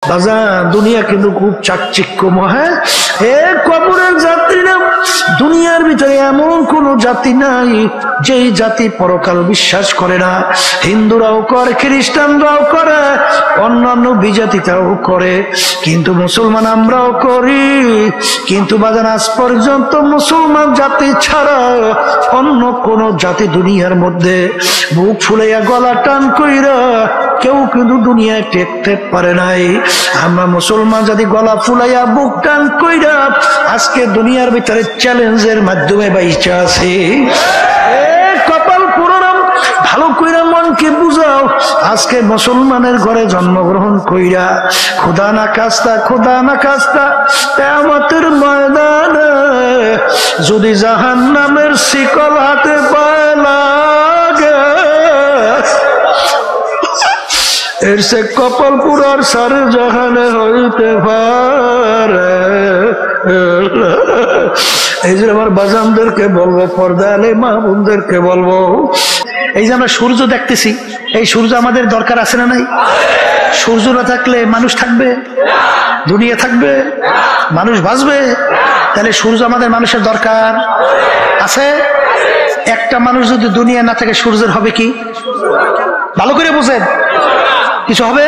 বাজান দুনিয়া কিন্তু খুব চাকচিক্যময়। হ্যাঁ, এ কবরের যাত্রীরা, দুনিয়ার ভিতরে এমন কোন জাতি নাই যেই জাতি পরকাল বিশ্বাস করে না। হিন্দুরাও করে, খ্রিস্টানরাও করে, অন্যান্য বিজাতিটাও করে, কিন্তু মুসলমান আমরাও করি। কিন্তু বাজান আজ পর্যন্ত মুসলমান জাতি ছাড়া অন্য কোন জাতি দুনিয়ার মধ্যে বুক ফুলাইয়া গলা টান কইরা কেউ কিন্তু দুনিয়ায় টেকতে পারে নাই। আমরা মুসলমান জাতি গলা ফুলাইয়া বুক টান কইরা আজকে দুনিয়ার ভিতরে চ্যালেঞ্জের মাধ্যমে বাইচা আছে। কপাল পুরানো, ভালো কইরা মনকে বুঝাও। আজকে মুসলমানের ঘরে জন্মগ্রহণ কইরা খোদা না খাস্তা, খোদা না খাস্তা কিয়ামতের ময়দানে যদি জাহান্নামের শিকল হাতে পায় লাগে, এর সে কপাল পুরার সারে জাহানে হইতে পারে। এই যে আমার বাজানদেরকে বলবো, পর্দা আলে মা বোনদেরকে বলবো, এই যে আমরা সূর্য দেখতেছি, এই সূর্য আমাদের দরকার আছে না নাই? সূর্য না থাকলে মানুষ থাকবে? দুনিয়া থাকবে? মানুষ বাঁচবে? তাহলে সূর্য আমাদের মানুষের দরকার আছে। একটা মানুষ যদি দুনিয়া না থাকে সূর্যের হবে কি? ভালো করে বুঝেন, কিছু হবে?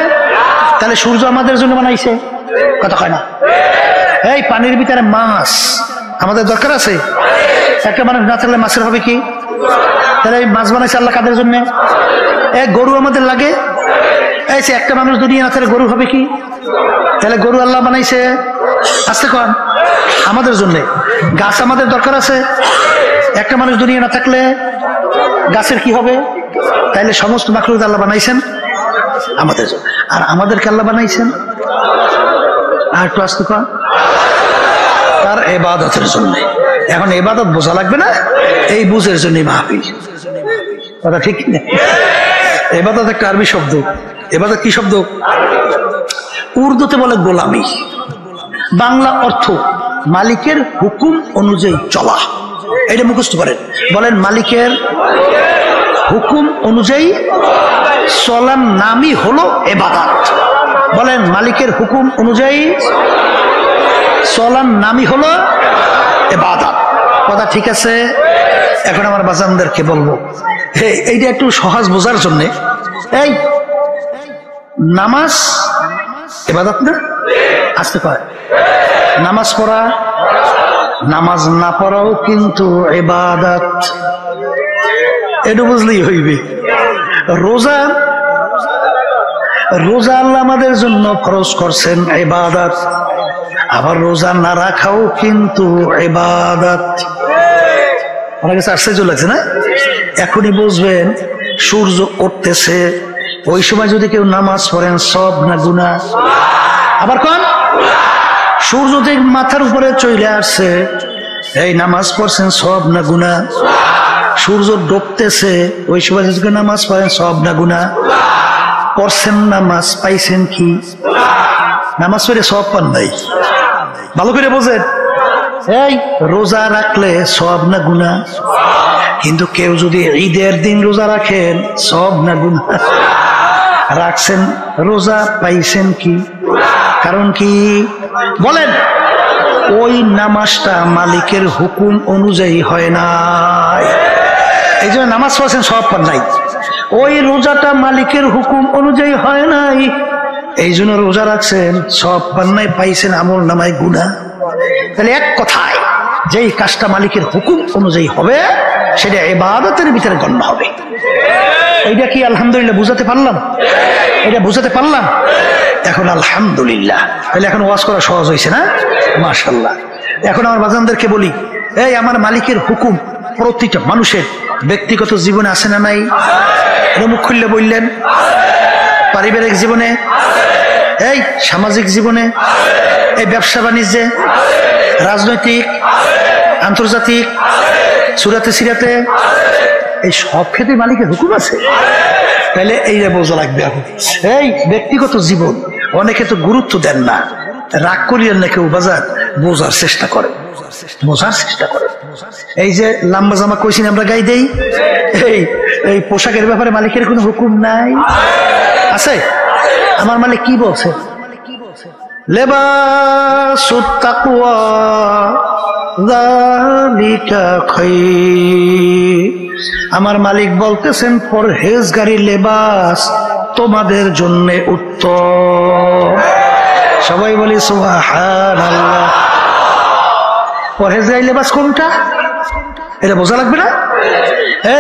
তাহলে সূর্য আমাদের জন্য বানাইছে, কথা কয় না? এই পানির ভিতরে মাছ আমাদের দরকার আছে। একটা মানুষ না থাকলে মাছের হবে কি? তাহলে এই মাছ বানাইছে আল্লাহ কাদের জন্য? গরু আমাদের লাগে। এই একটা মানুষ দুনিয়া না থাকলে গরু হবে কি? তাহলে গরু আল্লাহ বানাইছে আসতে কন আমাদের জন্য। গাছ আমাদের দরকার আছে। একটা মানুষ দুনিয়া না থাকলে গাছের কি হবে? তাইলে সমস্ত মাখলুক আল্লাহ বানাইছেন আমাদের জন্য। আর আমাদেরকে আল্লাহ বানাইছেন আর একটু আসতে কন তার ইবাদতের জন্য। এখন ইবাদত বোঝা লাগবে না, এই বুঝের জন্য মাহফিল, কথা ঠিক না? ইবাদত একটা আরবি শব্দ। ইবাদত কি শব্দ? উর্দুতে বলে গোলামি, বাংলা অর্থ মালিকের হুকুম অনুযায়ী চলা। এটা মুখস্থ করেন, বলেন মালিকের হুকুম অনুযায়ী চলার নামই হলো ইবাদত। বলেন মালিকের হুকুম অনুযায়ী চলার নামই হলো ইবাদত। কথা ঠিক আছে? এখন আমার বাজানদেরকে বলবো, এইটা একটু সহজ বোঝার জন্য, এই নামাজ ইবাদত না? আসতে পারে নামাজ পড়া, নামাজ না পড়াও কিন্তু ইবাদত। এটা বুঝলেই হইবে। রোজা, রোজা আল্লাহ আমাদের জন্য ফরজ করছেন, ইবাদত। আবার রোজা না রাখাও কিন্তু ইবাদত। আমার কাছে আশ্চর্য লাগছে না? এখনই বুঝবেন সূর্য উঠতেছে, ওই সময় যদি কেউ নামাজ পড়েন সব না গুনাহ? আবার কোন সূর্য থেকে মাথার উপরে চলে আসছে, এই নামাজ পড়ছেন সব না গুনাহ? সূর্য ডুবতেছে, ওই সময় যদি নামাজ পড়েন সব না গুনাহ? পড়ছেন নামাজ, পাইছেন কি? নামাজ পড়ে সব পান নাই। ভালো করে বোঝেন, এই রোজা রাখলে সব না গুনাহ? কিন্তু কেউ যদি ঈদের দিন রোজা রাখেন সব না গুনাহ? রাখছেন রোজা, পাইছেন কি? কারণ কি বলেন? ওই নামাজটা মালিকের হুকুম অনুযায়ী হয় নাই, এই জন্য নামাজ পড়ছেন সব পান নাই। ওই রোজাটা মালিকের হুকুম অনুযায়ী হয় নাই, এই জন্য রোজা রাখছেন সব পান নাই, পাইছেন আমল নামায় গুনাহ। তাহলে এক কথায় যেই কাজটা মালিকের হুকুম অনুযায়ী হবে সেটা ইবাদতের ভিতরে গণ্য হবে। এইটা কি আলহামদুলিল্লাহ বুঝাতে পারলাম? এটা বুঝাতে পারলাম? এখন আলহামদুলিল্লাহ। তাহলে এখন ওয়াজ করা সহজ হয়েছে না? মাশাআল্লাহ। এখন আমার বাজানদেরকে বলি, এই আমার মালিকের হুকুম প্রতিটা মানুষের ব্যক্তিগত জীবনে আছে না নাই? মুখ খুললে বললেন। পারিবারিক জীবনে, এই সামাজিক জীবনে, এই ব্যবসা বাণিজ্যে, রাজনৈতিক, আন্তর্জাতিক, সুরাতে সিরাতে, এই সব ক্ষেত্রে মালিকের হুকুম আছে। তাহলে এইটা বোঝা লাগবে। এখন এই ব্যক্তিগত জীবন অনেকে তো গুরুত্ব দেন না, রাগ করিয়েন না কেউ, বাজার বোঝার চেষ্টা করে, বোঝার চেষ্টা করে। এই যে লম্বা জামা কইছি আমরা গাই দেই, এই পোশাকের ব্যাপারে মালিকের কোনো হুকুম নাই? আছে? আমার মালিক কি বলছে? লিবাসুত তাকওয়া যালিকা খায়র। আমার মালিক বলতেছেন পরহেজগারি লেবাস তোমাদের জন্য উত্তম। সবাই বলি সুবহানাল্লাহ। পরহেজগারি লেবাস কোনটা এটা বোঝা লাগবে না?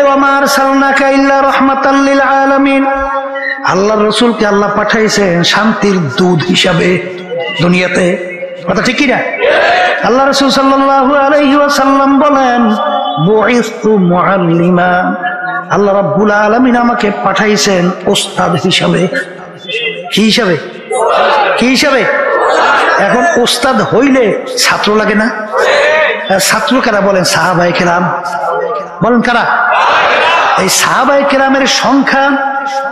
ওয়া আরসালনাকা ইল্লা রাহমাতাল লিল আলামিন। আল্লাহর রাসূলকে আল্লাহ পাঠাইছেন শান্তির দূত হিসাবে দুনিয়াতে। কথা ঠিক কি না? আল্লাহ রাসূল সাল্লাল্লাহু আলাইহি ওয়াসাল্লাম বলেন বুইসতু মুআল্লিমা। আল্লাহ রাব্বুল আলামিন আমাকে পাঠাইছেন ওস্তাদ হিসাবে। কি হিসাবে? কি হিসাবে? এখন ওস্তাদ হইলে ছাত্র লাগে না? ছাত্র কারা বলেন? সাহাবায়ে কেরাম। বলেন কারা? এই সাহাবায়ে কেরামের সংখ্যা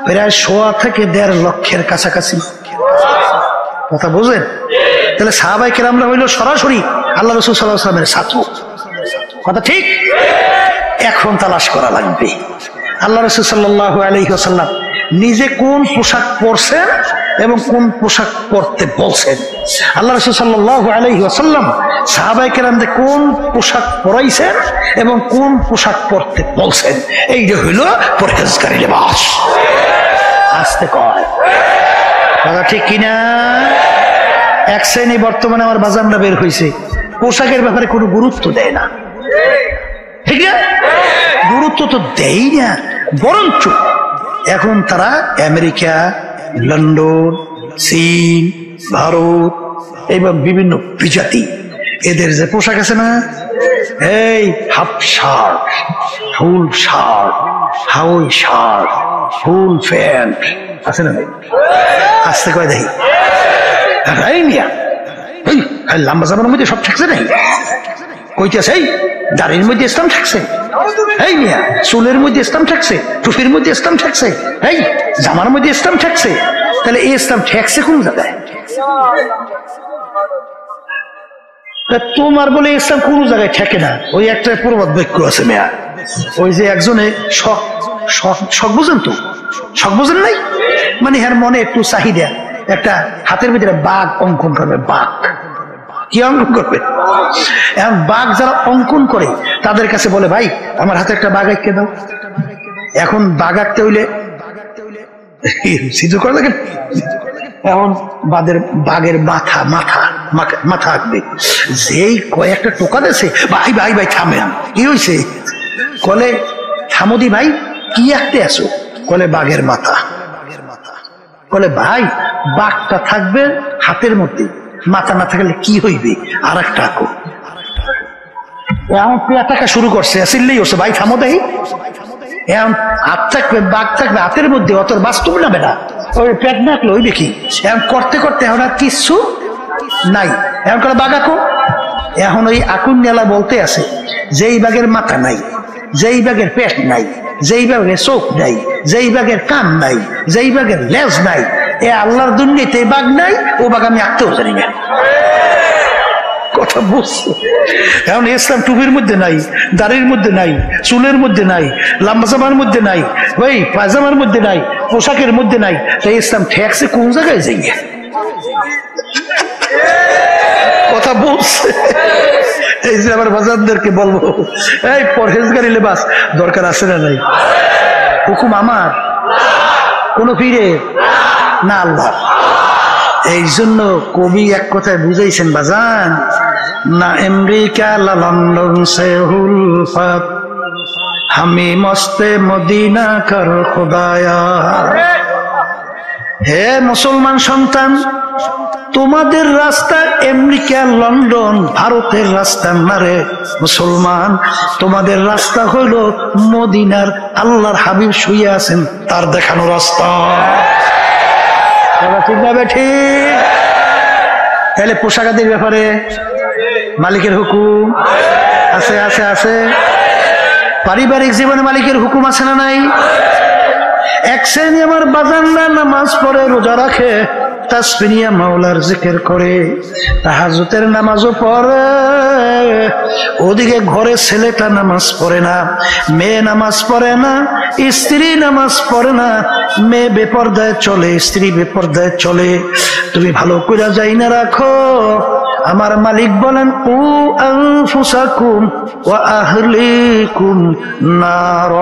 প্রায় 1.25 থেকে 1.5 লক্ষের কাছাকাছি। কথা বুঝেন? তাহলে সাহাবায়ে কেরামরা হইল সরাসরি আল্লাহ রাসূল সাল্লাল্লাহু আলাইহি ওয়াসাল্লামের ছাত্র। কথা ঠিক? এখন তালাশ করা লাগবে আল্লাহ রাসূল সাল্লাল্লাহু আলাইহি ওয়াসাল্লাম নিজে কোন পোশাক পরছেন এবং কোন পোশাক পরতে বলছেন। আল্লাহ রাসূল সাল্লাল্লাহু আলাইহি ওয়াসাল্লাম সাহাবায়ে কেরামদের কোন পোশাক পরাইছেন এবং কোন পোশাক পরতে বলছেন। এইটা হইল পরহেজগারি লেবাস। আস্তে কয় কথা ঠিক কিনা? এক শ্রেণী বর্তমানে আমার বাজানরা বের হয়েছে পোশাকের ব্যাপারে কোনো গুরুত্ব দেয় না। ঠিক না? গুরুত্ব তো দেই না, বরঞ্চ এখন তারা আমেরিকা, লন্ডন, চীন, ভারত এবং বিভিন্ন বিজাতি এদের যে পোশাক আছে না, এই half shirt, full shirt, Hawaii shirt, full pant আছে না? আসতে কয় দেখি লম্বা জামার মধ্যে সব থাকছে নাই? কইতেছে এই দাড়ির মধ্যে ইসলাম থাকছে, এই মিয়া চুলের মধ্যে ইসলাম থাকছে, টুপির মধ্যে ইসলাম থাকছে, এই জামার মধ্যে ইসলাম থাকছে। তাহলে এই ইসলাম ঠেকছে কোন জায়গায়? তোমার বলে ইসলাম কোন জায়গায় ঠেকে না। ওই একটা প্রবাদ বাক্য আছে মেয়া, ওই যে একজনে শখ বুঝেন তো? শখ বুঝেন নাই? মানে হ্যাঁ মনে একটু চাহিদা, একটা হাতের ভিতরে বাঘ অঙ্কন করবে। বাঘ কি অঙ্কন করবে? এখন বাঘ যারা অঙ্কন করে তাদের কাছে বলে ভাই আমার হাতে একটা বাঘ আঁকে দাও। এখন বাঘ আঁকতে হইলে সিদ্ধ করা লাগে। এখন বাঘের মাথা মাথা মাথা আঁকবে। যেই কয়েকটা টোকা দিয়েছে, ভাই ভাই ভাই থামেন, কি হয়েছে? কলে থামোদি ভাই কি আঁকতে আসো? কলে বাঘের মাথা। বলে ভাই বাঘটা থাকবে হাতের মধ্যে, মাথা না থাকলে কি হইবে? আর একটা আঁকো। এখন পেয়াটাকা শুরু করছে, আসলেই হচ্ছে ভাই থামো দেই। এখন হাত থাকবে, বাঘ থাকবে হাতের মধ্যে, অত বাস্তব না বেটা। ওই পেট না আঁকলে হইবে কি? এখন করতে করতে এখন আর কিচ্ছু নাই। এখন করে বাঘ আঁকো। এখন ওই আকুন নেলা বলতে আছে যেই বাঘের মাথা নাই, যেই বাঘের পেট নাই, যেই বাঘের চোখ নাই, যেই বাঘের কান নাই, যেই বাঘের লেজ নাই, এ আল্লাহর দুনিয়াতে বাঘ নাই, ও বাঘ আমি আঁকতেও জানি না। কথা বুঝছো? এখন ইসলাম টুপির মধ্যে নাই, দাড়ির মধ্যে নাই, চুলের মধ্যে নাই, লম্বা জামার মধ্যে নাই, ওই পায়জামার মধ্যে নাই, পোশাকের মধ্যে নাই। তাই ইসলাম ঠেকছে কোন জায়গায় যাই? কথা বলছে। এই যে আমার বাজারদেরকে বলবো, এই পরহেজগারি লেবাস দরকার আছে না নাই? হুকুম আমার? কোন পীরে না, আল্লাহ। এই জন্য কবি এক কথায় বুঝাইছেন বাজান, না আমেরিকা লা লন্ডন সে হুলফত, হামি মস্তে মদিনা কর খোদায়া। হে মুসলমান সন্তান, তোমাদের রাস্তা আমেরিকা, লন্ডন, ভারতের রাস্তা না রে মুসলমান। তোমাদের রাস্তা হইল মদিনার আল্লাহর হাবিব শুয়ে আছেন তার দেখানো রাস্তা। ঠিক না ঠিক? তাহলে পোশাকাদির ব্যাপারে মালিকের হুকুম আছে আছে আছে। পারিবারিক জীবনে মালিকের হুকুম আছে না নাই? এক শ্রেণী আমার বাজানরা নামাজ পড়ে, রোজা রাখে, তাসবিহ নিয়ে মাওলার জিকির করে, তাহাজ্জুদের নামাজও পড়ে। ওদিকে ঘরে ছেলেটা নামাজ পড়ে না, মেয়ে নামাজ পড়ে না, স্ত্রী নামাজ পড়ে না, মেয়ে বেপরদায় চলে, স্ত্রী বেপরদায় চলে। তুমি ভালো করে যাই না রাখো। আমার মালিক বলেন উ আনফুসাকুম ওয়া আহলিকুম নার,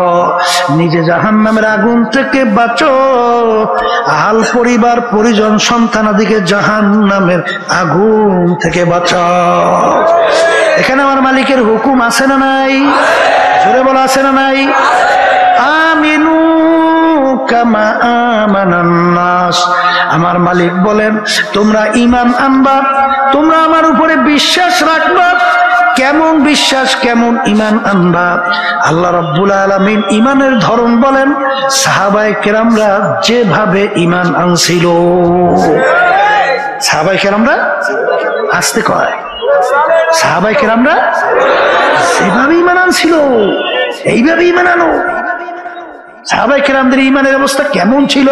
নিজে জাহান্নামের আগুন থেকে বাঁচো, আহাল পরিবার পরিজন সন্তানাদিকে জাহান্নামের আগুন থেকে বাঁচাও। এখানে আমার মালিকের হুকুম আছে না নাই? জোরে বলা আছে না নাই? আমিনু কামা আমানান নাস, আমার মালিক বলেন তোমরা ঈমান আনবা, তোমরা আমার উপরে বিশ্বাস রাখবা। কেমন বিশ্বাস, কেমন ঈমান আনবা? আল্লাহ রাব্বুল আলামিন ঈমানের ধরন বলেন, সাহাবায়ে কেরামরা যেভাবে ঈমান আনছিল, সাহাবায়ে কেরামরা আসতে কয়, সাহাবায়ে কেরামরা যেভাবে ঈমান আনছিল এইভাবে ঈমান আনো। সাহাবায়ে কেরামদের ঈমানের অবস্থা কেমন ছিল?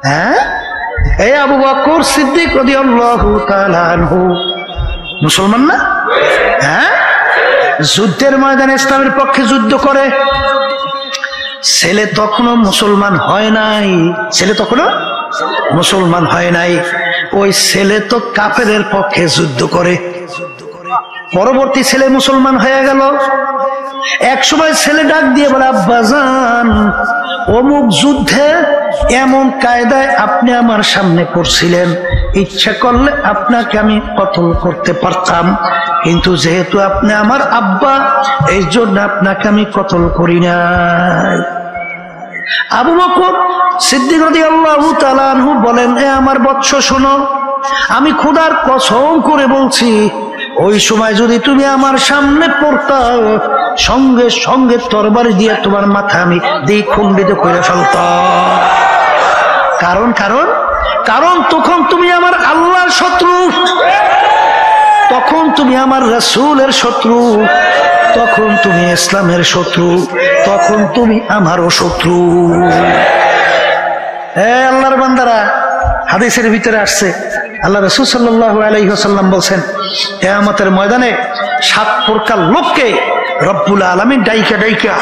হ্যাঁ, এই আবু বকর সিদ্দিক রাদিয়াল্লাহু তাআলা আনহু মুসলমান না? হ্যাঁ, যুদ্ধের ময়দানে ইসলামের পক্ষে যুদ্ধ করে। ছেলে তখনও মুসলমান হয় নাই, ছেলে তখনও মুসলমান হয় নাই। ওই ছেলে তো কাফেরের পক্ষে যুদ্ধ করে। পরবর্তী ছেলে মুসলমান হয়ে গেল। এক সময় ছেলে ডাক দিয়ে বলে, আব্বাজান অমুক যুদ্ধে এমন কায়দায় আপনি আমার সামনে পড়ছিলেন, ইচ্ছা করলে আপনাকে আমি কতল করতে পারতাম, কিন্তু যেহেতু আপনি আমার আব্বা এই জন্য আপনাকে আমি কতল করি নাই। আবু বকর সিদ্দিক রাদিয়াল্লাহু তাআলা আনহু বলেন, এ আমার বৎস শোনো, আমি খোদার কসম করে বলছি, ওই সময় যদি তুমি আমার সামনে পড়তাম, সঙ্গে সঙ্গে তরবারি দিয়ে তোমার মাথা আমি দ্বিখণ্ডিত করে ফেলতাম। কারণ কারণ কারণ তখন তুমি আমার আল্লাহর শত্রু, তখন তুমি আমার রাসূলের শত্রু, তখন তুমি ইসলামের শত্রু, তখন তুমি আমারও শত্রু। হে আল্লাহর বান্দারা, হাদিসের ভিতরে আসছে আল্লাহ রাসূল সাল্লাল্লাহু আলাইহি ওয়াসাল্লাম বলছেন, কিয়ামতের ময়দানে 7 প্রকার লোককে রব্বুল আলামিন ডাইকা ডাইকা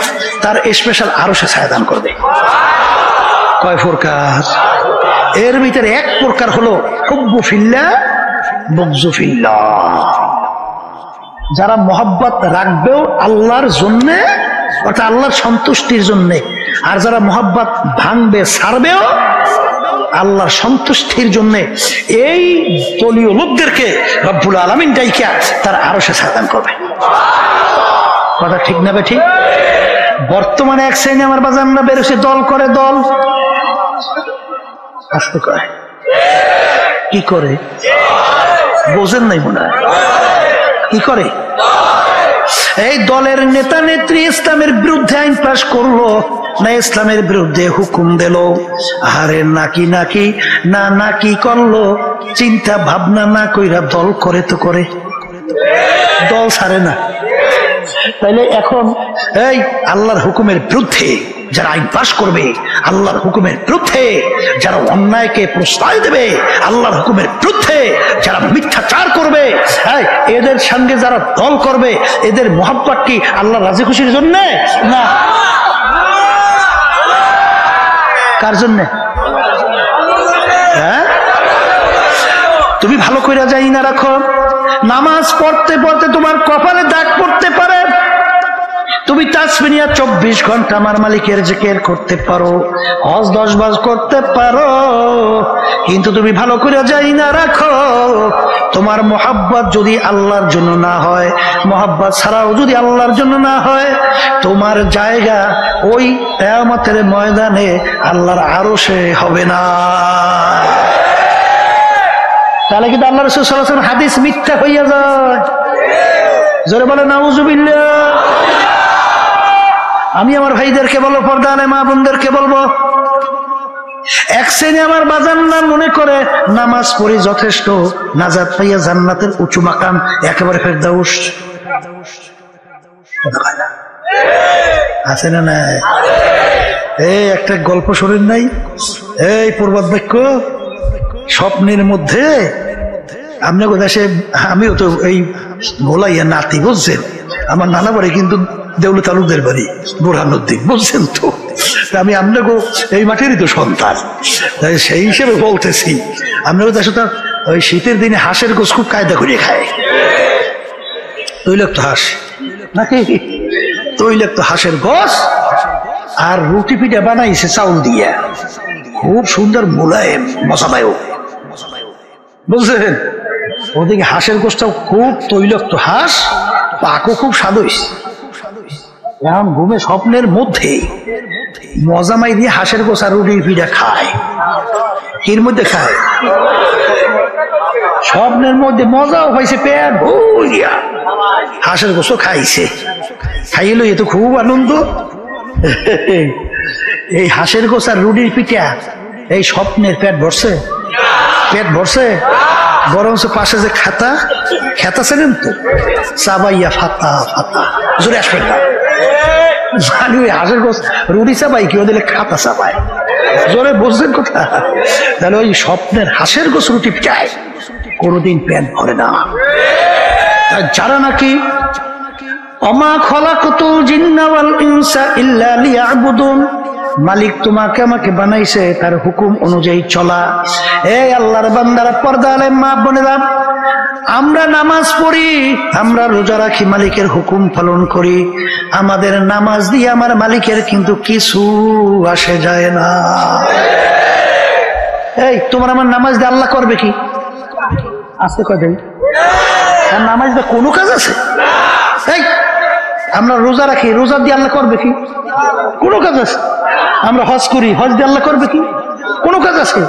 তার স্পেশাল আরশে ছায়া দান করবে। কয় প্রকার? এর ভিতরে এক প্রকার হলো হুব্বু ফিল্লাহ বুগযু ফিল্লাহ, যারা মহব্বত রাখবেও আল্লাহর জন্য, অর্থাৎ আল্লাহর সন্তুষ্টির জন্য, আর যারা মহব্বত ভাঙবে ছাড়বেও আল্লাহর সন্তুষ্টির জন্য, এই দলীয় লোকদেরকে রব্বুল আলামিন ডাইকা তার আরশে ছায়া দান করবে। কথা ঠিক না ঠিক? বর্তমানে এক শ্রেণী আমার বাজানরা বেরোছে, দল করে, দল আসতে করে, কি করে বোঝেন নাই মনে হয়, কি করে? এই দলের নেতা নেত্রী ইসলামের বিরুদ্ধে আইন পাশ করলো না ইসলামের বিরুদ্ধে হুকুম দিল, আরে নাকি নাকি না নাকি করলো, চিন্তা ভাবনা না কইরা দল করে তো করে, দল ছাড়ে না। তাইলে এখন এই আল্লাহর হুকুমের বিরুদ্ধে যারা আইন পাশ করবে, আল্লাহর হুকুমের বিরুদ্ধে যারা অন্যায়কে প্রশ্রয় দেবে, আল্লাহর হুকুমের বিরুদ্ধে যারা মিথ্যাচার করবে, এদের সঙ্গে যারা দল করবে, এদের মহব্বত কি আল্লাহর রাজি খুশির জন্য না কার জন্য? হ্যাঁ, তুমি ভালো করে যাই না রাখো, নামাজ পড়তে পড়তে তোমার কপালে দাগ পড়তে পারে, তুমি তাসবিহ নিয়ে 24 ঘন্টা আমার মালিকের জিকির করতে পারো, হজ 10 বার করতে পারো, কিন্তু তুমি ভালো করে যাই না রাখো, তোমার মহব্বত যদি আল্লাহর জন্য না হয়, মহব্বত ছাড়াও যদি আল্লাহর জন্য না হয়, তোমার জায়গা ওই কিয়ামতের ময়দানে আল্লাহর আরশে হবে না। তাহলে কিন্তু আল্লাহ রাসূল সাল্লাল্লাহু আলাইহি ওয়াসাল্লাম হাদিস মিথ্যা হইয়া যায়। জোরে বলে নাউযুবিল্লাহ। আমি আমার ভাইদেরকে বলবো, পর্দা আলে মা বোনদেরকে বলবো, এক শ্রেণী আমার বাজানরা মনে করে নামাজ পড়ি যথেষ্ট, নাজাত পাইয়া জান্নাতের উঁচু মাকাম, একেবারে ফেরদাউস আছে না নাই? এই একটা গল্প শোনেন নাই? এই প্রবাদ বাক্য স্বপ্নের মধ্যে আপনার দেশে আমিও তো এই গোলাইয়া নাতি বুঝছেন, আমার নানা বাড়ি কিন্তু দেউল তালুকদের বাড়ি বুরহানুদ্দিন, বুঝছেন তো। আমি আপনাকে এই মাঠেরই তো সন্তান, তাই সেই হিসেবে বলতেছি আপনাকে দেশে তো ওই শীতের দিনে হাঁসের গোস খুব কায়দা করে খায়। তৈলাক্ত হাঁস নাকি, তৈলাক্ত হাঁসের গোস আর রুটি পিঠা বানাইছে চাউল দিয়া, খুব সুন্দর মোলায়েম মশাবায়ও, বুঝলেন। ওদিকে হাঁসের গোসটাও খুব তৈলাক্ত হাঁস, পাকও খুব স্বাদ হইছে। এখন ঘুমে স্বপ্নের মধ্যে মজামাই দিয়ে হাঁসের গোস আর রুটির পিঠা খায়। এর মধ্যে খায় স্বপ্নের মধ্যে, মজাও পাইছে, পেট ভরিয়া হাঁসের গোসও খাইছে। খাইলো এ তো খুব আনন্দ। এই হাঁসের গোস আর রুটির পিঠা এই স্বপ্নের পেট ভরছে, পেট ভরছে। বরঞ্চ পাশে যে খাতা খেতা ছিলেন তো চাবাইয়া ফাতা ফাতা জোরে আসবেন না, জানি ওই হাঁসের গোস রুটি চাবাই কেউ দিলে খাতা চাবাই, জোরে বুঝছেন কথা। তাহলে ওই স্বপ্নের হাঁসের গোস রুটি পিঠায় কোনোদিন পেট ভরে না। যারা নাকি অমা খলাকতুল জিন্না ওয়াল ইনসা ইল্লা লিয়াবুদুন, মালিক তোমাকে আমাকে বানাইছে তার হুকুম অনুযায়ী চলা। এই আল্লাহর বান্দারা, পর্দা আলেম মা বোনেরা, আমরা নামাজ পড়ি, আমরা রোজা রাখি, মালিকের হুকুম পালন করি। আমাদের নামাজ দিয়ে আমার মালিকের কিন্তু কিছু আসে যায় না। এই তোমার আমার নামাজ দিয়ে আল্লাহ করবে কি? আজকে কয়দিন আর নামাজ দিয়ে কোনো কাজ আছে? এই আমরা রোজা রাখি, রোজা দিয়ে আল্লাহ করবে কি? কোনো কাজ আছে? আমরা হজ করি, হজ দিয়ে আল্লাহ করবে কি? কোনো কাজ আছে?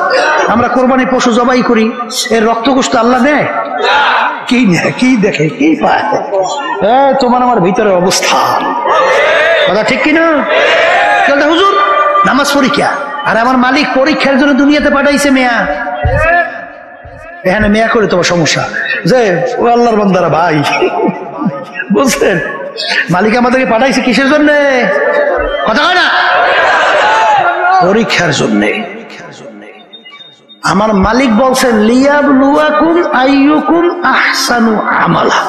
আমরা কোরবানি পশু জবাই করি, এর রক্ত গোশত আল্লাহ নেয় কি? নেয় কি? দেখে কি পায়? তোমার আমার ভিতরে অবস্থান, কথা ঠিক কিনা? হুজুর নামাজ পরীক্ষা, আর আমার মালিক পরীক্ষার জন্য দুনিয়াতে পাঠাইছে মেয়া। এখানে মেয়া করে তোমার সমস্যা যে ও আল্লাহর বান্দারা ভাই, বুঝছেন, মালিক আমাদেরকে পাঠাইছে কিসের জন্য? কথা হয় না, পরীক্ষার জন্য। আমার মালিক বলছেন লিয়াবলুয়াকুম আইয়ুকুম আহসানু আমালা,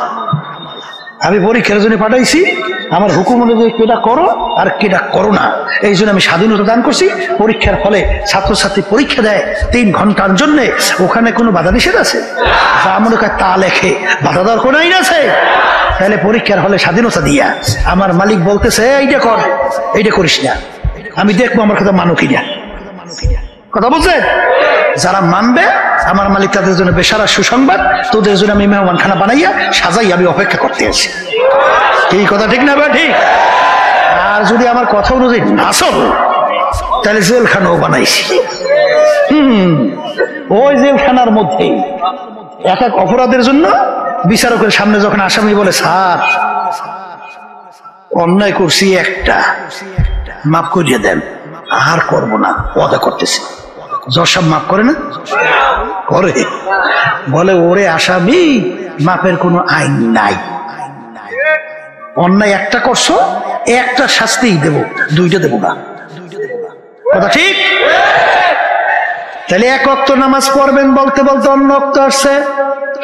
আমি পরীক্ষার জন্য পাঠাইছি, আমার হুকুম অনুযায়ী কেটা করো আর কেটা করো না। এই জন্য আমি স্বাধীনতা দান করছি। পরীক্ষার ফলে ছাত্রছাত্রী পরীক্ষা দেয় 3 ঘন্টার জন্য, ওখানে কোনো বাধা নিষেধ আছে? যা মনে করে তা লেখে, বাধা দেওয়ার কোনো আইন আছে? তাহলে পরীক্ষার হলে স্বাধীনতা দিয়া আমার মালিক বলতেছে এইটা কর, এইটা করিস না, আমি দেখবো আমার কথা মানো কিনা। কথা বলছেন? যারা মানবে আমার মালিক তাদের জন্য বেশারা সুসংবাদ, তোদের জন্য আমি মেহমানখানা বানাইয়া সাজাই আমি অপেক্ষা করতে আছি। এই কথা ঠিক না? ঠিক। আর যদি আমার কথা অনুযায়ী না চল, তাহলে জেলখানাও বানাইছি। ওই জেলখানার মধ্যে এক এক অপরাধের জন্য বিচারকের সামনে যখন আসামি বলে স্যার অন্যায় করছি একটা, মাফ করিয়ে দেন, আর করবো না, ওয়াদা করতেছি। জজ সাহেব মাফ করে না? করে। বলে ওরে আসামি, মাপের কোনো আইন নাই, অন্যায় একটা করছো, একটা শাস্তিই দেব, 2টা দেব না। কথা ঠিক? তাহলে 1 ওয়াক্ত নামাজ পড়বেন বলতে বলতে অন্য ওয়াক্ত আসছে।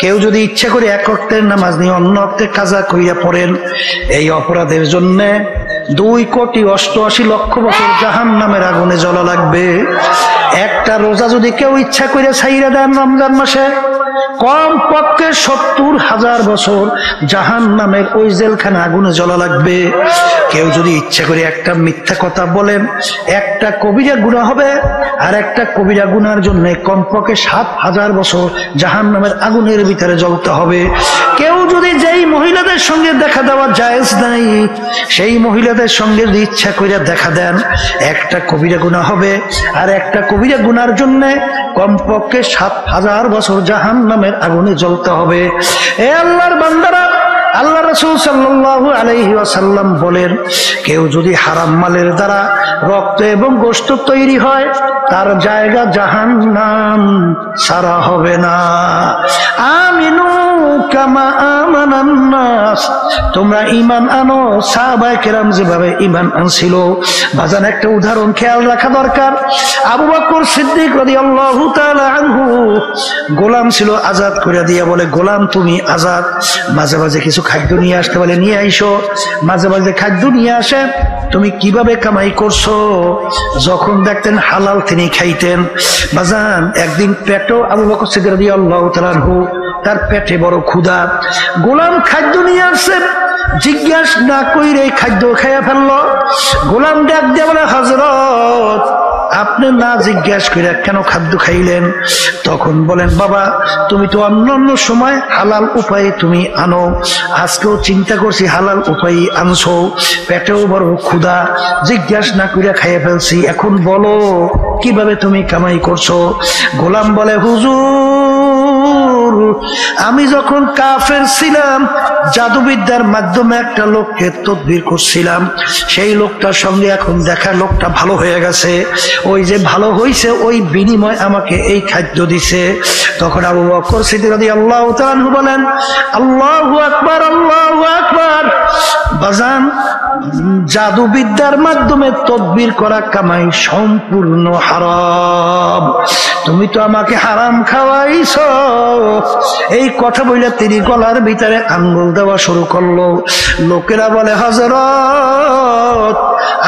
কেউ যদি ইচ্ছা করে 1 ওয়াক্তের নামাজ নিয়ে অন্য ওয়াক্তে কাজা কইয়া পড়েন, এই অপরাধের জন্য 2,88,00,000 বছর জাহান্নামের আগুনে জ্বলা লাগবে। একটা রোজা যদি কেউ ইচ্ছা করে ছাইরা দেন রমজান মাসে, কম পক্ষে 70,000 বছর জাহান্নামের ওই জেলখানা আগুনে জ্বলা লাগবে। কেউ যদি ইচ্ছা করে একটা মিথ্যা কথা বলেন, একটা কবিরা গুনাহ হবে, আর একটা কবিরা গুনার জন্য কমপক্ষে 7,000 বছর জাহান্নামের আগুনের ভিতরে জ্বলতে হবে। কেউ যদি যেই মহিলাদের সঙ্গে দেখা দেওয়া জায়েজ নাই, সেই মহিলাদের সঙ্গে যদি ইচ্ছা করে দেখা দেন, একটা কবিরা গুনাহ হবে, আর একটা কবিরা গুনার জন্য কমপক্ষে 7,000 বছর জাহান্নামের আগুনে জ্বলতে হবে। এ আল্লাহর বান্দারা, আল্লাহ রাসূল সাল্লাল্লাহু আলাইহি ওয়াসাল্লাম বলেন, কেউ যদি হারাম মালের দ্বারা রক্ত এবং গোশত তৈরি হয়, তার জায়গা জাহান্নাম, সারা হবে না। আমিনু কামা আমানান নাস, তোমরা ঈমান আনো সাহাবায়ে কেরাম যেভাবে ঈমান আনছিল। বাজান একটা উদাহরণ খেয়াল রাখা দরকার। আবু বকর সিদ্দিক রাদিয়াল্লাহু তাআলা আনহু গোলাম ছিল, আজাদ করে দিয়া বলে, গোলাম তুমি আজাদ, মাঝে মাঝে কিছু খাদ্য নিয়ে আসতে বলে নিয়ে আইসো। মাঝে মাঝে খাদ্য নিয়ে আসে। তুমি কিভাবে কামাই করছো? যখন দেখতেন হালাল তিনি খাইতেন। বাজান একদিন পেটও আবু বকর সিদ্দিক রাদিয়াল্লাহু তাআলা আনহু তার পেটে বড় ক্ষুধা, গোলাম খাদ্য নিয়ে আসছে, জিজ্ঞাস না কইরে খাদ্য খাইয়া ফেললো। গোলাম ডাক দিয়ে বলে, হযরত আপনি না জিজ্ঞাস করে কেন খাদ্য খাইলেন? তখন বলেন, বাবা তুমি তো অন্যান্য সময় হালাল উপায়ে তুমি আনো, আজকেও চিন্তা করছি হালাল উপায়ে আনছো, পেটেও বড় ক্ষুধা, জিজ্ঞাস না করে খাইয়া ফেলছি, এখন বলো কিভাবে তুমি কামাই করছো? গোলাম বলে, হুজুর আমি যখন কাফের ছিলাম জাদুবিদ্যার মাধ্যমে একটা লোককে তদবির করছিলাম, সেই লোকটার সঙ্গে এখন দেখা লোকটা ভালো হয়ে গেছে, ওই যে ভালো হয়েছে ওই বিনিময় আমাকে এই খাদ্য দিছে। তখন আবু বকর সিদ্দিক রাদিয়াল্লাহু তাআলা আনহু বলেন, আল্লাহু আকবার, আল্লাহু আকবার। বাজান জাদুবিদ্যার মাধ্যমে তদবির করা কামাই সম্পূর্ণ হারাম, তুমি তো আমাকে হারাম খাওয়াইছো। এই কথা বলে তিনি গলার ভিতরে আঙ্গুল দেওয়া শুরু করলো। লোকেরা বলে, হযরত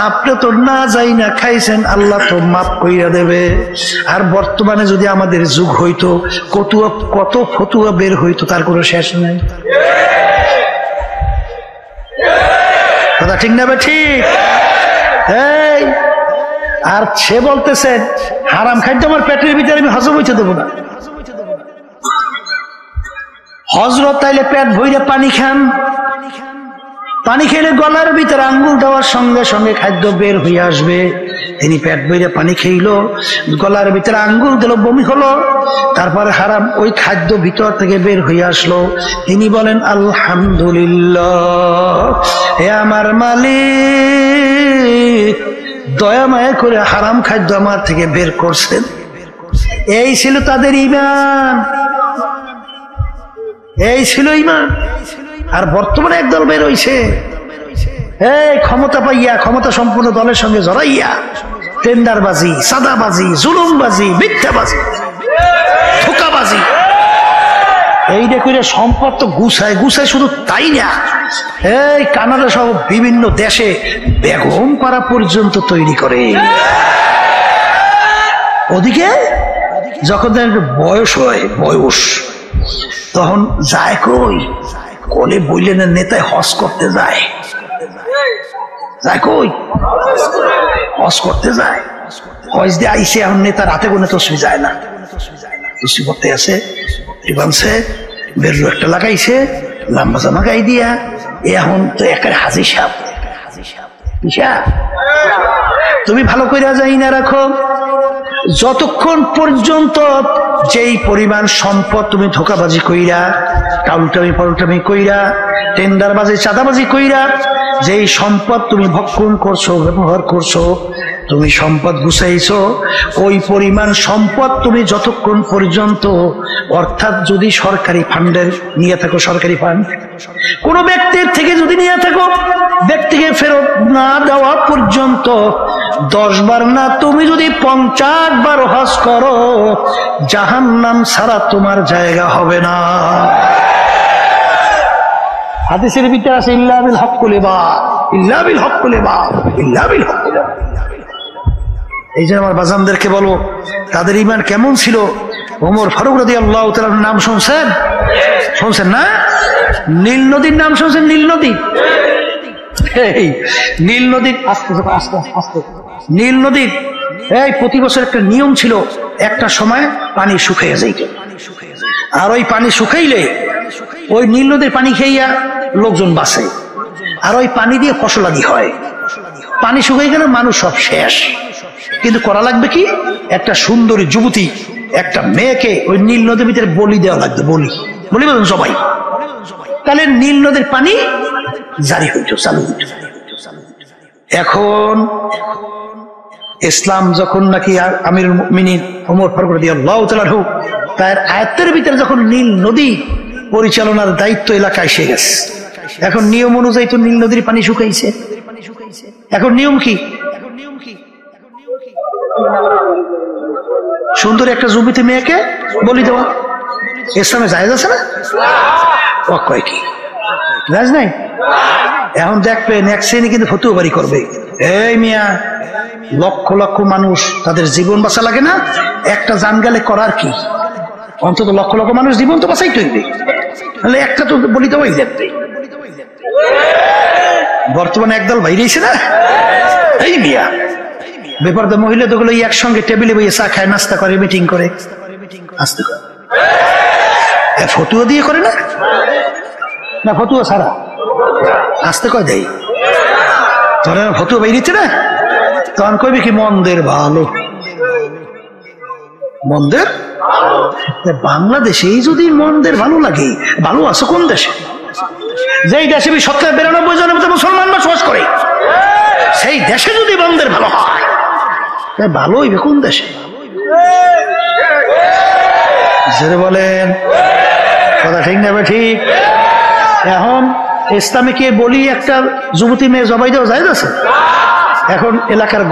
আপনি তো না যাই না খাইছেন, আল্লাহ তো মাফ কইরা দেবে। আর বর্তমানে যদি আমাদের যুগ হইতো কত ফতুয়া বের হইতো, তার কোনো শেষ নাই। কথা ঠিক না? ঠিক। এই আর সে বলতেছেন হারাম খাদ্য আমার পেটের ভিতরে আমি হজম হইতে দেবো না। হযরত তাইলে পেট ভইরে পানি খান, পানি খেলে গলার ভিতরে আঙ্গুল দেওয়ার সঙ্গে সঙ্গে খাদ্য বের হয়ে আসবে। তিনি পেট ভইরে পানি খেইল, গলার ভিতরে আঙ্গুল দিল, বমি হলো, তারপরে হারাম ওই খাদ্য ভিতর থেকে বের হয়ে আসলো। তিনি বলেন, আলহামদুলিল্লাহ, হে আমার মালিক, দয়া মায়া করে হারাম খাদ্য আমার থেকে বের করছেন। এই ছিল তাদের ঈমান, এই ছিল ঈমান। আর বর্তমানে একদল বের হইছে, এই ক্ষমতা পাইয়া ক্ষমতা সম্পূর্ণ দলের সঙ্গে জড়াইয়া টেন্ডারবাজি, সাদাবাজি, জুলুমবাজি, মিথ্যাবাজি, ধোঁকাবাজি, এই দেখে সম্পদ তো গুছায় গুছায়। শুধু তাই না, এই কানাডা সহ বিভিন্ন দেশে বেগম পাড়া পর্যন্ত তৈরি করে। ওদিকে যখন বয়স হয়, বয়স তখন যায় কই, কোলে বললেন নেতায় হজ করতে যায়, যায় কই হজ করতে যায়। হজ দিয়ে আইসে এখন নেতা রাতে কোনে তসবি যায় না, তসবি করতে আছে, বানছে বেরু একটা লাগাইছে, লম্বা জামা গাই দিয়া, এখন তো একের হাজি সাহেব। তুমি ভালো করে যাই না রাখো, যতক্ষণ পর্যন্ত যেই পরিমাণ সম্পদ তুমি ধোকাবাজি কইরা, টাউলটামি পাল্টামি কইরা, টেন্ডারবাজি, চাঁদাবাজি কইরা যেই সম্পদ তুমি ভক্ষণ করছো, ব্যবহার করছো, তুমি সম্পদ গুছাইছো, ওই পরিমাণ সম্পদ তুমি যতক্ষণ পর্যন্ত, অর্থাৎ যদি সরকারি ফান্ডের নিয়ে থাকো, সরকারি ফান্ড কোন ব্যক্তির থেকে যদি নিয়ে থাকো, ব্যক্তিকে ফেরত না দেওয়া পর্যন্ত 10 বার না, তুমি যদি 50 বার হজ করো, জাহান্নাম ছাড়া তোমার জায়গা হবে না। হাদিসের ভিতরে আছে, ইল্লা বিল হক্কুল ইবাদ, ইল্লা বিল হক্কুল ইবাদ, ইল্লা বিল হক্কুল ইবাদ। এই যে আমার বাজানদেরকে বলো তাদের ঈমান কেমন ছিল। ওমর ফারুক রাদিয়াল্লাহু তাআলার নাম শুনছেন? শুনছেন না? নীল নদীর নাম শুনছেন? নীল নদী, এই নীল নদীর আস্তে আস্তে আস্তে নীল নদীর এই প্রতি বছর একটা নিয়ম ছিল, একটা সময় পানি শুকিয়ে যাইত, আর ওই পানি শুকাইলে ওই নীল নদীর পানি খাইয়া লোকজন বাঁচে, আর ওই পানি দিয়ে ফসলাদি হয়। পানি শুকিয়ে গেলে মানুষ সব শেষ, কিন্তু করা লাগবে কি, একটা সুন্দরী যুবতী, একটা মেয়েকে ওই নীল নদীর ভিতরে বলি দেওয়া লাগবে, বলি বলি বলেন সবাই, তাহলে নীল নদীর পানি জারি হইত, চালু হইত। এখন ইসলাম যখন নাকি আমিরুল মুমিনিন ওমর ফারুক রাদিয়াল্লাহু তাআলা তার আয়াতের ভিতরে যখন নীল নদী পরিচালনার দায়িত্ব এলাকায় এসে গেছে। এখন নিয়ম অনুযায়ী তো নীল নদীর পানি শুকাইছে, এখন নিয়ম কি? সুন্দর একটা যুবতী মেয়েকে বলি দেওয়া ইসলামে জায়েজ আছে না? কয় কি জায়েজ নাই? এখন দেখবেন এক শ্রেণী কিন্তু ফতুয়া বাড়ি করবে, এই মিয়া লক্ষ লক্ষ মানুষ তাদের জীবন বাঁচা লাগে না, একটা জান গেলে করার কি, অন্তত লক্ষ লক্ষ মানুষ জীবন তো বাঁচাইতে হইবে, তাহলে একটা তো বলি দেওয়াই যাবে। বর্তমানে একদল বাইরেছে না, এই মিয়া ব্যাপারটা মহিলা তো গুলো একসঙ্গে টেবিলে বইয়ে চা খায়, নাস্তা করে, মিটিং করে, আসতে করে ফতুয়া দিয়ে করে না, না ফতুয়া ছাড়া আসতে কয় দেয়, তোরা ফতুয়া বাইরেছে না, তখন কইবি কি মন্দের ভালো, মন্দের বাংলাদেশেই যদি মন্দের ভালো লাগে, ভালো আছে কোন দেশে? যেই দেশে ৯৭% মতো মুসলমান বসবাস করে, সেই দেশে যদি মন্দের ভালো হয়, ভালো হইবে কোন দেশে? জোরে বলেন, কথা ঠিক না? ঠিক। এখন ইসলামীকে বলি একটা যুবতী মেয়ে জবাই দেওয়া যায় আছে। এখন এলাকার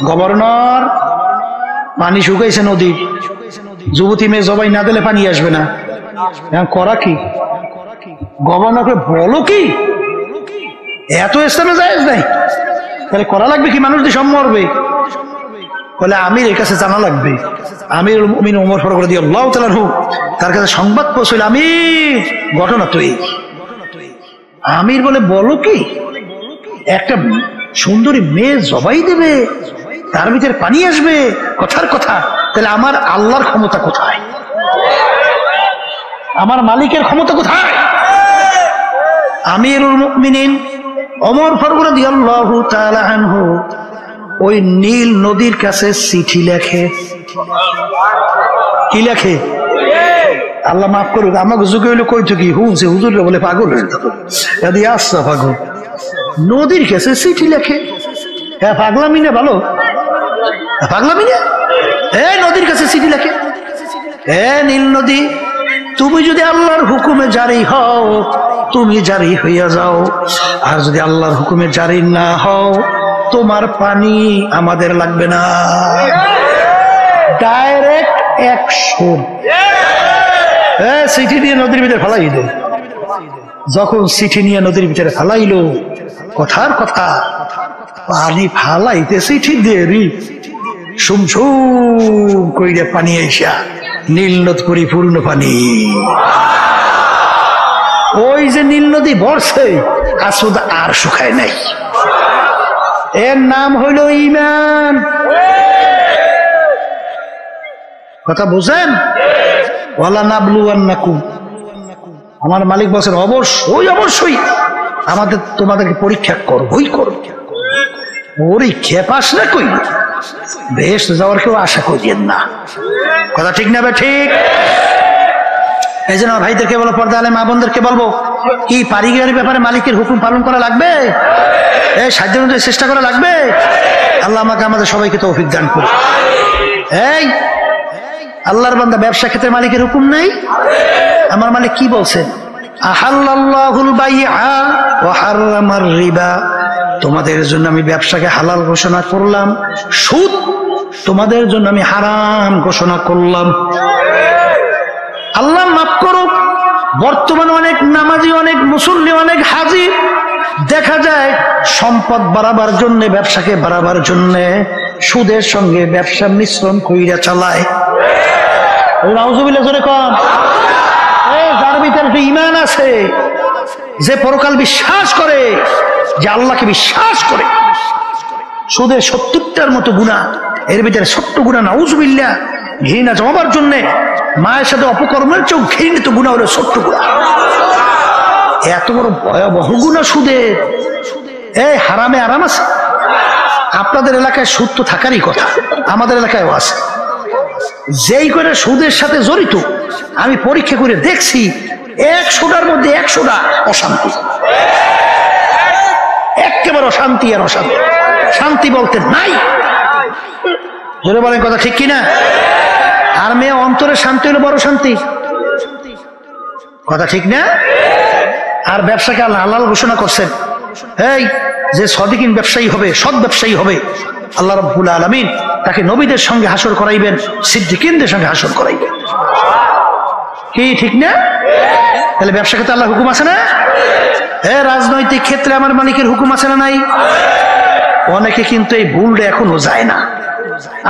গভর্নর পানি শুকাইছে নদী, যুবতী মেয়ে জবাই না দিলে পানি আসবে না, এখন করা কি? গভর্নরকে বলো কি এত ইসলামে জায়েজ নাই, তাহলে করা লাগবে কি? মানুষ দিয়ে সব মরবে, বলে আমির এর কাছে জানা লাগবে। আমির মুমিন ওমর ফারুক রাদিয়াল্লাহু তাআলা আনহু তার কাছে সংবাদ পৌঁছল, আমির ঘটনা তো এই। আমির বলে বলো কি, একটা সুন্দরী মেয়ে জবাই দেবে, তার ভিতরে পানি আসবে, কথার কথা, তাহলে আমার আল্লাহর ক্ষমতা কোথায়? আমার মালিকের ক্ষমতা কোথায়? আমিরুল মুমিনিন ওমর ফারুক রাদিয়াল্লাহু তাআলা আনহু ওই নীল নদীর কাছে চিঠি লেখে। কি লেখে? আল্লাহ মাফ করুক, আমাকে যুগে হইলে কইতো কি হুঁছে হুজুর বলে পাগল হয়ে যদি আসছে পাগল, নদীর কাছে চিঠি লেখে। হ্যাঁ পাগলামি না, ভালো পাগলামি না, নদীর কাছে চিঠি লেখে। নীল নদী, তুমি যদি আল্লাহর হুকুমে জারি হও, তুমি জারি হইয়া যাও, আর যদি আল্লাহর হুকুমে জারি না হও, তোমার পানি আমাদের লাগবে না। Direct action. চিঠি নিয়ে নদীর ভিতরে ফেলাই দিল। যখন চিঠি নিয়ে নদীর ভিতরে ফেলাইল, কথার কথা, পানি ফালাইতে চিঠি দেরি, সুমসুম কইরে পানি আইসা নীল নদ পরিপূর্ণ পানি। ওই যে নীল নদী বর্ষে আসুদ আর শুকায় নাই, এর নাম হইল ঈমান। কথা বুঝেন? ওয়ালা নাবলুওয়ান্নাকুম, আমার মালিক বলেন অবশ্যই অবশ্যই তোমাদেরকে পরীক্ষা করবই করব। পরীক্ষা পাস না কই বেহেশতে যাওয়ার কেউ আশা করিয়েন না। কথা ঠিক না? ঠিক। এই জন্য ভাইদেরকে বলো, পর্দা আলে মা বোনদেরকে বলবো, কি পারিবারিক ব্যাপারে মালিকের হুকুম পালন করা লাগবে, সাধ্য অনুযায়ী চেষ্টা করা লাগবে। আল্লাহ আমাকে আমাদের সবাইকে তৌফিক দান করুন। এই আল্লাহর বান্দা, ব্যবসা ক্ষেত্রে মালিকের হুকুম নাই? আমার মালিক কি বলছেন? আহাল্লাল্লাহুল বাইআ ওয়া হারামার রিবা, তোমাদের জন্য আমি ব্যবসাকে হালাল ঘোষণা করলাম, সুদ তোমাদের জন্য আমি হারাম ঘোষণা করলাম। আল্লাহ মাফ করুক, বর্তমানে অনেক নামাজি, অনেক মুসল্লি, অনেক হাজি দেখা যায় সম্পদ বাড়াবার জন্য, ব্যবসাকে বাড়াবার জন্য সুদের সঙ্গে ব্যবসা মিশ্রণ কইরা চালায়। নাউজুবিল্লাহ, জোরে কম। যার ভিতরে ঈমান আছে, যে পরকাল বিশ্বাস করে, যে আল্লাহকে বিশ্বাস করে, সুদের ৭০টার মতো গুনাহ, এর ভিতরে ছোট্ট গুনাহ নাউজুবিল্লাহ, ঘৃণা জমাবার জন্য মায়ের সাথে অপকর্মের চেয়েও ঘৃণিত গুনাহ হলো ছোট্ট গুনাহ। এত বড় ভয়াবহ গুনাহ সুদের। এই হারামে আরাম আছে? আপনাদের এলাকায় সুদ তো থাকারই কথা, আমাদের এলাকায়ও আছে। যেই করে সুদের সাথে জড়িত, আমি পরীক্ষা করে দেখছি ১০০টার মধ্যে ১০০টা অশান্তি, একেবারে অশান্তি আর অশান্তি, শান্তি বলতে নাই। জোরে বলেন, কথা ঠিক কিনা? আর মেয়ে অন্তরে শান্তি হলো বড় শান্তি। কথা ঠিক না? আর ব্যবসাকে আল্লাহ হালাল ঘোষণা করছেন। এই যে সদিকিন ব্যবসায়ী হবে, সৎ ব্যবসায়ী হবে, আল্লাহ রাব্বুল আলামিন তাকে নবীদের সঙ্গে হাসর করাইবেন, সিদ্দিকিনদের সঙ্গে হাসর করাইবেন। কি ঠিক না? তাহলে ব্যবসা ক্ষেত্রে আল্লাহর হুকুম আছে না? রাজনৈতিক ক্ষেত্রে আমার মালিকের হুকুম আছে না নাই? অনেকে কিন্তু এই ভুলটা এখনো যায় না।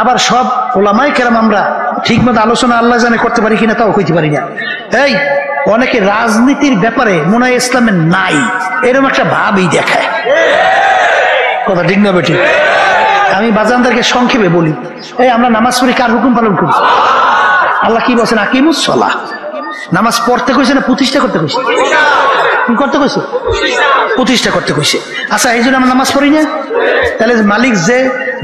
আবার সব ওলামায়ে কেরাম আমরা ঠিক মতো আলোচনা আল্লাহ জানে করতে পারি কিনা তাও কইতে পারি না। এই অনেকে রাজনীতির ব্যাপারে মনে হয় ইসলামের নাই, এরকম একটা ভাবই দেখায়। কথা ঠিক না বেটি? আমি বাজানদেরকে সংক্ষেপে বলি, এই আমরা নামাজ পড়ি, কার হুকুম পালন করি? আল্লাহ কি বলছেন? আকিমুস সালাহ। নামাজ পড়তে কইছে না প্রতিষ্ঠা করতে কইছে? কি করতে কইছে? প্রতিষ্ঠা করতে কইছে। আচ্ছা, এই জন্য আমরা নামাজ পড়ি না? তাহলে মালিক যে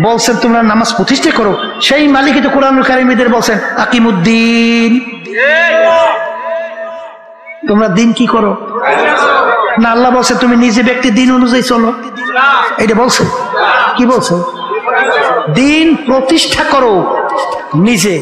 বলছেন তোমরা নামাজ প্রতিষ্ঠা করো, সেই মালিকই তো কোরআনুল কারীমের বলছেন আকিমুদ্দিন। তোমরা দিন কি করো না? আল্লাহ বলছে তুমি নিজে ব্যক্তি দিন অনুযায়ী চলো, এটা বলছে। কি বলছে? দিন প্রতিষ্ঠা করো নিজে।